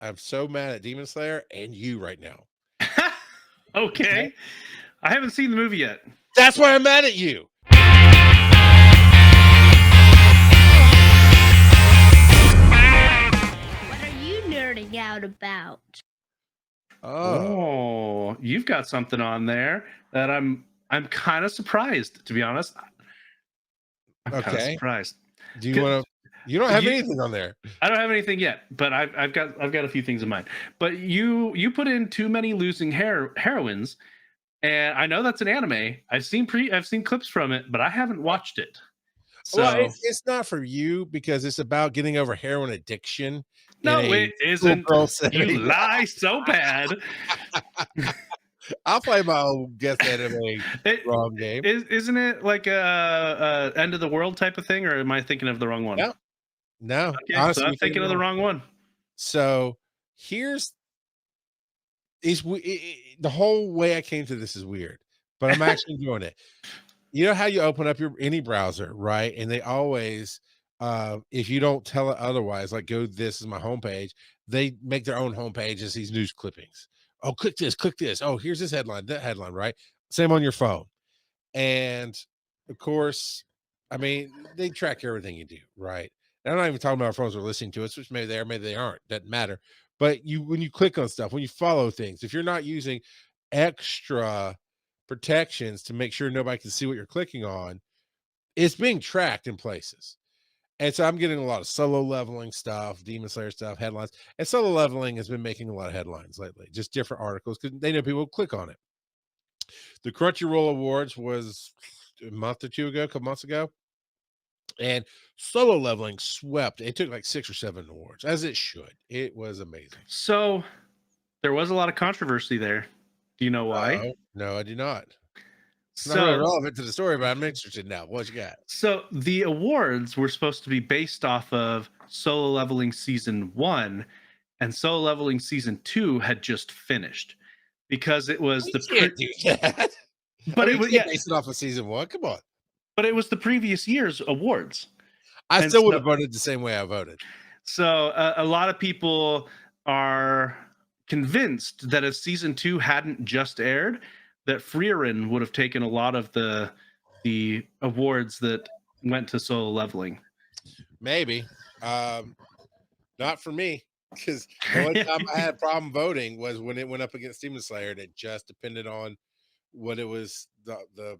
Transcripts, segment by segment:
I'm so mad at Demon Slayer and you right now. Okay? Okay. I haven't seen the movie yet. That's why I'm mad at you. What are you nerding out about? Oh, Oh, you've got something on there that I'm kind of surprised, to be honest. I'm kind of okay. surprised. Do you 'Cause want to? You don't have You, anything on there. I don't have anything yet, but I've got a few things in mind. But you put in Too Many Losing Heroines, and I know that's an anime. I've seen clips from it, but I haven't watched it. Well, So it's not for you because it's about getting over heroin addiction in no, a it isn't. schoolgirl You setting. lie so bad. I'll play my own guess anime It, wrong game. isn't it like a end of the world type of thing, or am I thinking of the wrong one? No, no. Okay, so Honestly, I'm you're thinking thinking of the wrong. wrong one. So here's the whole way I came to this is weird, but I'm actually doing it. You know how you open up your any browser, right? And they always, if you don't tell it otherwise, like go, this is my homepage, they make their own homepage as these news clippings. Oh, click this, click this. Oh, here's this headline, that headline, right? Same on your phone. And of course, I mean, they track everything you do, right? And I'm not even talking about our phones are listening to us, which maybe they are, maybe they aren't. Doesn't matter. But you, when you click on stuff, when you follow things, if you're not using extra protections to make sure nobody can see what you're clicking on, it's being tracked in places. And so I'm getting a lot of solo leveling stuff, Demon Slayer stuff, headlines. And solo leveling has been making a lot of headlines lately, just different articles because they know people will click on it. The Crunchyroll Awards was a month or two ago, a couple months ago, and solo leveling swept. It took like 6 or 7 awards, as it should. It was amazing. So there was a lot of controversy there. Do you know why? No, I do not. It's not really So relevant to the story, but I'm interested now. What you got? so the awards were supposed to be based off of Solo Leveling season 1, and Solo Leveling season 2 had just finished because it was We the can't do that. I but mean, it you was can't yeah, base it off of season one. Come on. but it was the previous year's awards. I And still would so have voted the same way I voted. a lot of people are convinced that if season 2 hadn't just aired, that Frieren would have taken a lot of the awards that went to Solo Leveling. Maybe. Um, Not for me. Because the only time I had a problem voting was when it went up against Demon Slayer, and it just depended on what it was. The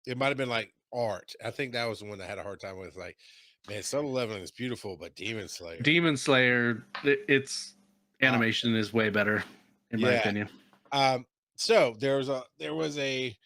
it might have been like art. I think that was the one that I had a hard time with. Like, man, Solo Leveling is beautiful, but Demon Slayer. Demon Slayer, its Uh, animation is way better, in my yeah. opinion. So there was a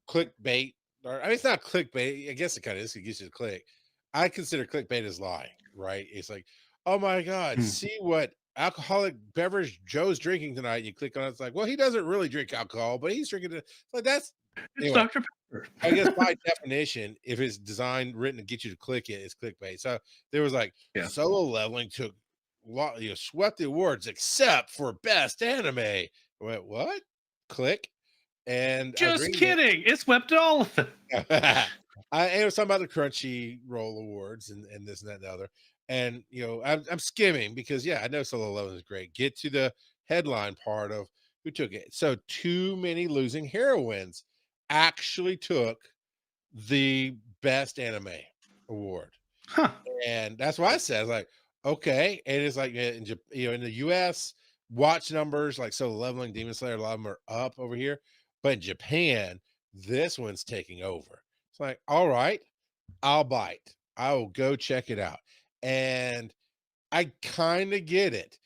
clickbait, or I mean, it's not clickbait. I guess it kind of is. It gets you to click. I consider clickbait as lying, right? It's like, oh my god, Hmm. see what alcoholic beverage Joe's drinking tonight. You click on it, it's like, well, he doesn't really drink alcohol, but he's drinking it. Like that's It's anyway. Dr. Pepper. I guess by definition, if it's designed written to get you to click it, it's clickbait. So there was like Yeah. solo leveling took swept the awards except for best anime. I went, what? Click. And I was Just reading it. kidding. It swept all of them. It was talking about the Crunchyroll Awards and this and that and the other. And I'm skimming because I know Solo Leveling is great. Get to the headline part of who took it. So Too Many Losing Heroines actually took the best anime award. Huh. And that's why I said, I was like, okay. And it's like in the US, watch numbers like Solo Leveling, Demon Slayer, a lot of them are up over here. But in Japan, this one's taking over. It's like, all right, I'll bite. I will go check it out. And I kind of get it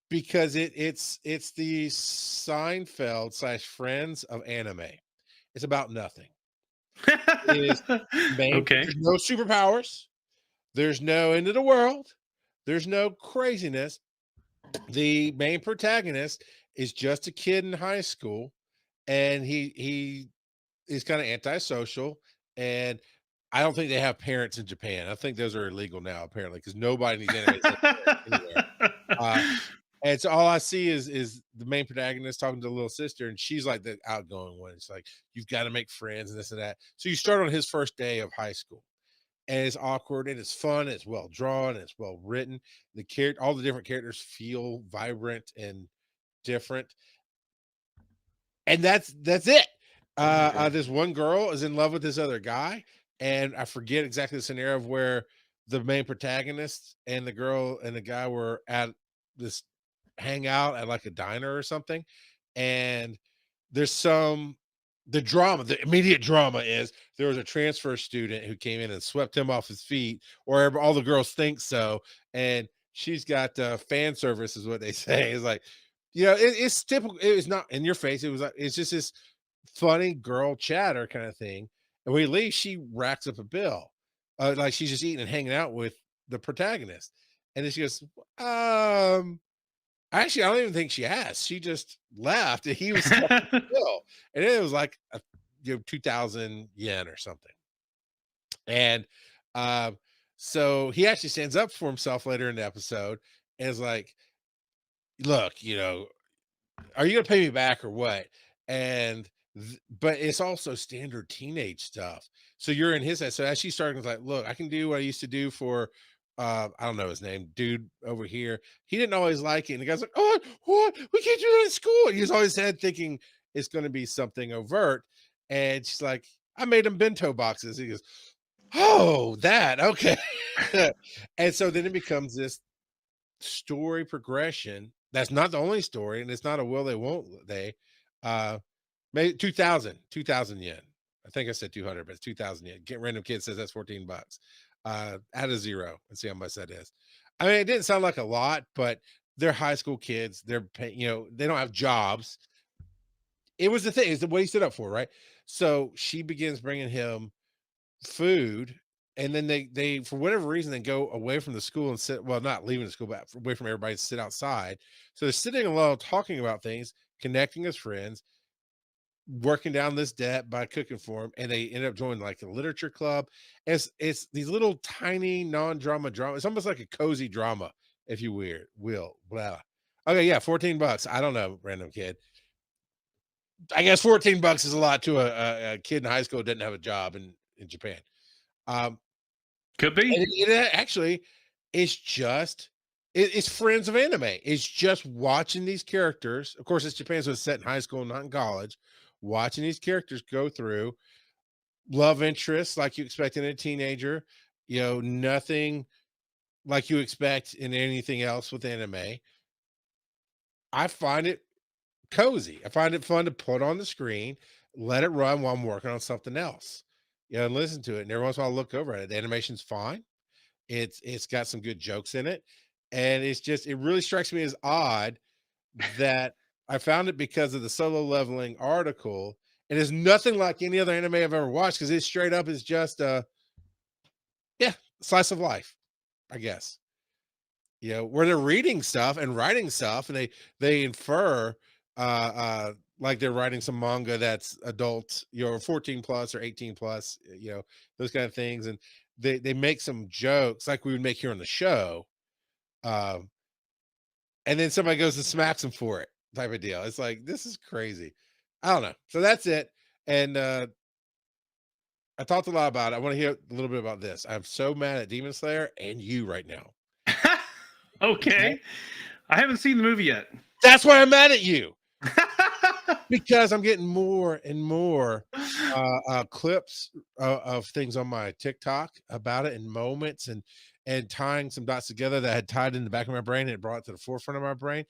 because it's the Seinfeld / Friends of anime. It's about nothing. It is Okay. there's no superpowers. There's no end of the world. There's no craziness. The main protagonist is just a kid in high school, and he is kind of antisocial. And I don't think they have parents in Japan. I think those are illegal now, apparently, because nobody in these animes has parents anywhere. Uh, and so all I see is the main protagonist talking to the little sister, and she's like the outgoing one. It's like, you've got to make friends and this and that. So you start on his first day of high school. and it's awkward and it's fun. It's well drawn. It's well written. All the different characters feel vibrant and different, and that's it. This one girl is in love with this other guy, and I forget exactly the scenario of where the main protagonist and the girl and the guy were at this hangout at like a diner or something, and there's some the immediate drama is there was a transfer student who came in and swept him off his feet, or all the girls think so, and she's got fan service, is what they say. It's like, it's typical. It was not in your face. It was like it's just this funny girl chatter kind of thing. And when he leaves, she racks up a bill, like she's just eating and hanging out with the protagonist, and then she goes, um. Actually, I don't even think she asked. She just left, and he was stuck with the bill, and it was like 2,000 yen or something. And um, so he actually stands up for himself later in the episode and is like, "Look, are you gonna pay me back or what?" And but it's also standard teenage stuff. So you're in his head. So as she's starting, it's like, look, I can do what I used to do for I don't know his name, dude over here. He didn't always like it. And the guy's like, oh, what? We can't do that in school. And he's always had thinking it's gonna be something overt. And she's like, I made him bento boxes. He goes, oh, that okay. And so then it becomes this story progression. That's not the only story, and it's not a will they won't they. Maybe 2,000 yen. I think I said 200, but it's 2,000 yen. Get random kid says that's $14. Add a zero and see how much that is. I mean, it didn't sound like a lot, but they're high school kids. They're paying, they don't have jobs. It was the thing. It's what he stood up for, right? So she begins bringing him food, and then they for whatever reason they go away from the school and sit, well, not leaving the school, but away from everybody to sit outside. So they're sitting alone talking about things, connecting as friends, working down this debt by cooking for him, and they end up joining like a literature club. It's these little tiny non-drama drama. It's almost like a cozy drama, if you will. Blah. Okay, yeah, $14. I don't know, random kid. I guess $14 is a lot to a kid in high school who doesn't have a job in Japan. Um, Could and be. actually, it's just it's friends of anime. It's just watching these characters. Of course, it's Japan, so it's set in high school, not in college. Watching these characters go through love interests like you expect in a teenager. Nothing like you expect in anything else with anime. I find it cozy. I find it fun to put on the screen, let it run while I'm working on something else. And listen to it. And every once in a while, I look over at it. The animation's fine. It's got some good jokes in it, and it really strikes me as odd that I found it because of the Solo Leveling article. It is nothing like any other anime I've ever watched because it straight up is just yeah, slice of life, I guess. Where they're reading stuff and writing stuff, and they infer like they're writing some manga that's adult, 14 plus or 18 plus, those kind of things. And they make some jokes like we would make here on the show. Um, and then somebody goes and smacks them for it, type of deal. It's like, this is crazy. I don't know. So that's it. And I talked a lot about it. I want to hear a little bit about this. I'm so mad at Demon Slayer and you right now. Okay? Okay. I haven't seen the movie yet. That's why I'm mad at you. Because I'm getting more and more clips of things on my TikTok about it, and moments, and tying some dots together that had tied in the back of my brain, and it brought it to the forefront of my brain.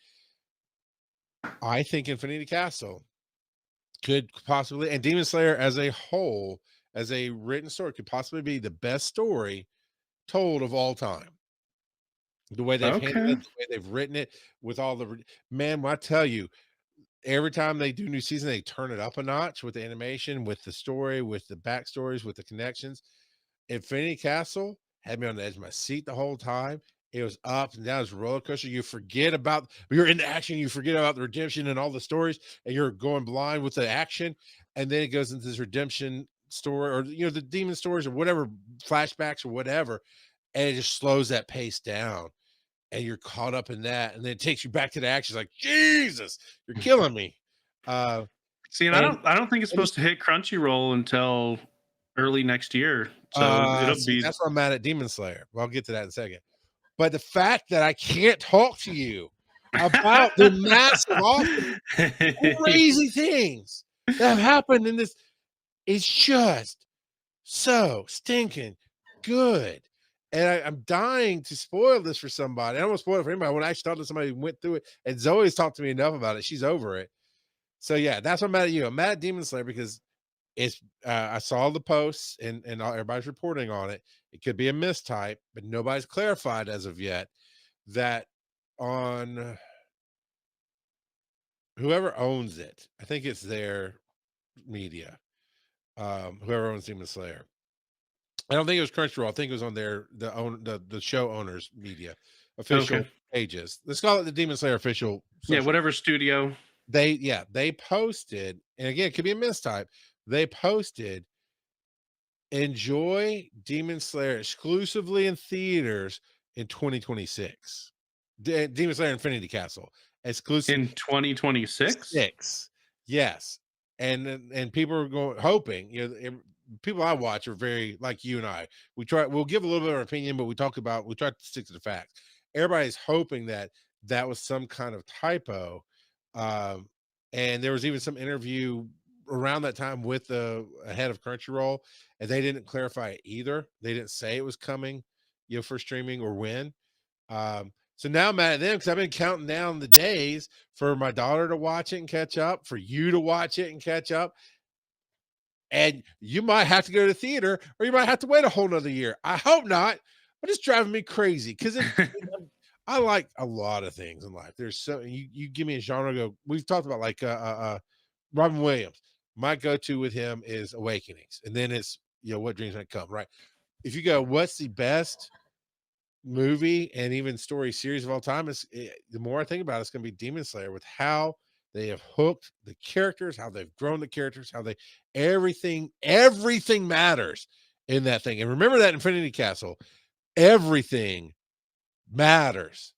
I think Infinity Castle could possibly, and Demon Slayer as a whole, as a written story, could possibly be the best story told of all time. The way they've handled Okay. it, the way they've written it, with all man, when I tell you, every time they do new season, they turn it up a notch with the animation, with the story, with the backstories, with the connections. Infinity Castle had me on the edge of my seat the whole time. It was up and down, as a roller coaster. You're in the action, you forget about the redemption and all the stories, and you're going blind with the action. And then it goes into this redemption story, or the demon stories, or whatever, flashbacks or whatever, and it just slows that pace down. And you're caught up in that, and then it takes you back to the action. It's like, Jesus, you're killing me. Uh, See, and and I don't think it's and it's supposed to hit Crunchyroll until early next year, so it'll See, be that's why I'm mad at Demon Slayer. Well, I'll get to that in a second. But the fact that I can't talk to you about the massive, awesome, crazy things that have happened in this is just so stinking good. And I'm dying to spoil this for somebody. I don't want to spoil it for anybody. When I actually talked to somebody who went through it, and Zoe's talked to me enough about it. She's over it. So yeah, that's what I'm mad at you. I'm mad at Demon Slayer because it's I saw the posts and everybody's reporting on it. It could be a mistype, but nobody's clarified as of yet that on whoever owns it. I think it's their media. Whoever owns Demon Slayer. I don't think it was Crunchyroll. I think it was on the show owners media okay. official pages. Let's call it the Demon Slayer official Yeah, social. whatever studio. They posted, and again, it could be a mistype. They posted, enjoy Demon Slayer exclusively in theaters in 2026. Demon Slayer Infinity Castle exclusive In 2026? 6. Yes. And people are going hoping, people I watch are very like you and I. We'll give a little bit of our opinion, but we try to stick to the facts. Everybody's hoping that that was some kind of typo. Um, and there was even some interview around that time with the head of Crunchyroll, and they didn't clarify it either. They didn't say it was coming, for streaming or when. So now I'm mad at them because I've been counting down the days for my daughter to watch it and catch up, for you to watch it and catch up. And you might have to go to the theater or you might have to wait a whole nother year. I hope not, but it's driving me crazy because I like a lot of things in life. There's so you give me a genre, go, we've talked about like Robin Williams. My go-to with him is Awakenings, and then it's What Dreams Might Come, right? If you go, what's the best movie and even story series of all time, the more I think about it, it's going to be Demon Slayer, with how they have hooked the characters, how they've grown the characters, how they everything matters in that thing. And remember that Infinity Castle, everything matters.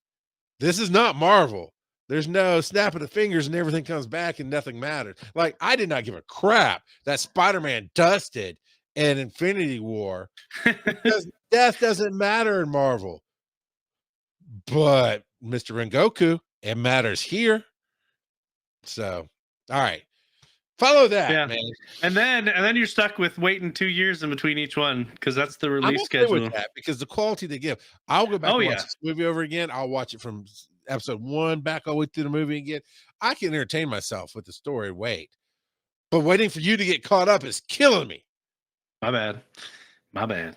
This is not Marvel. There's no snap of the fingers and everything comes back and nothing matters. Like, I did not give a crap that Spider-Man dusted in Infinity War because death doesn't matter in Marvel. But Mr. Rengoku, it matters here. So, all right. Follow that, Yeah. man. And then you're stuck with waiting 2 years in between each one because that's the I'm release okay with schedule. that because the quality they give. I'll go back Oh and watch yeah. this movie over again. I'll watch it from episode 1 back all the way through the movie again. I can entertain myself with the story. Wait, but waiting for you to get caught up is killing me. My bad. My bad.